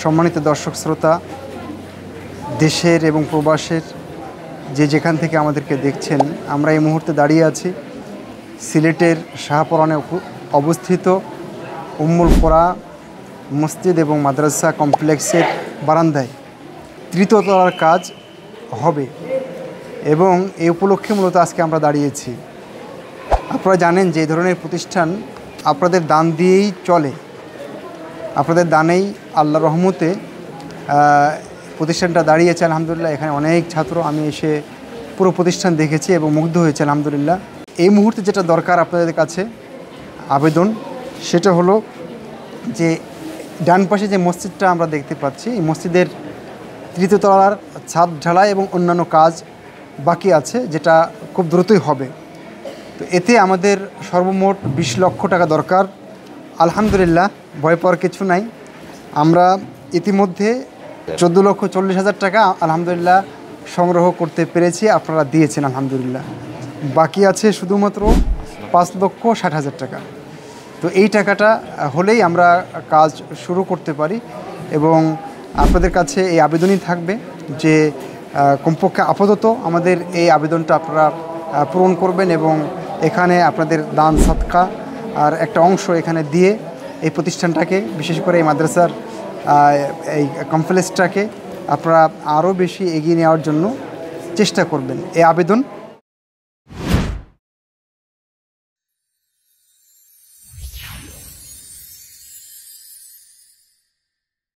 সম্মানিত দর্শক শ্রোতা, দেশের এবং প্রবাসের যেখান থেকে আমাদেরকে দেখছেন, আমরা এই মুহূর্তে দাঁড়িয়ে আছি সিলেটের শাহপরানে অবস্থিত উম্মুল কোরা মসজিদ এবং মাদ্রাসা কমপ্লেক্সের বারান্দায় তৃতীয় তলার কাজ হবে এবং এই উপলক্ষে মূলত আজকে আমরা দাঁড়িয়েছি। আপনারা জানেন যে এই ধরনের প্রতিষ্ঠান আপনাদের দান দিয়েই চলে, আপনাদের দানেই আল্লাহর রহমতে প্রতিষ্ঠানটা দাঁড়িয়েছে। আলহামদুলিল্লাহ, এখানে অনেক ছাত্র, আমি এসে পুরো প্রতিষ্ঠান দেখেছি এবং মুগ্ধ হয়েছে আলহামদুলিল্লাহ। এই মুহূর্তে যেটা দরকার আপনাদের কাছে আবেদন, সেটা হলো যে ডান পাশে যে মসজিদটা আমরা দেখতে পাচ্ছি, এই মসজিদের তৃতীয় তলার ছাদ ঢালাই এবং অন্যান্য কাজ বাকি আছে, যেটা খুব দ্রুতই হবে। তো এতে আমাদের সর্বমোট 20 লক্ষ টাকা দরকার। আলহামদুলিল্লাহ, ভয় পাওয়ার কিছু নাই। আমরা ইতিমধ্যে 14,40,000 টাকা আলহামদুলিল্লাহ সংগ্রহ করতে পেরেছি, আপনারা দিয়েছেন আলহামদুলিল্লাহ। বাকি আছে শুধুমাত্র 5,60,000 টাকা। তো এই টাকাটা হলেই আমরা কাজ শুরু করতে পারি এবং আপনাদের কাছে এই আবেদনই থাকবে যে কমপক্ষে আপাতত আমাদের এই আবেদনটা আপনারা পূরণ করবেন এবং এখানে আপনাদের দান সদকা আর একটা অংশ এখানে দিয়ে এই প্রতিষ্ঠানটাকে, বিশেষ করে এই মাদ্রাসার এই কমপ্লেক্সটাকে আপনারা আরও বেশি এগিয়ে নেওয়ার জন্য চেষ্টা করবেন। এই আবেদন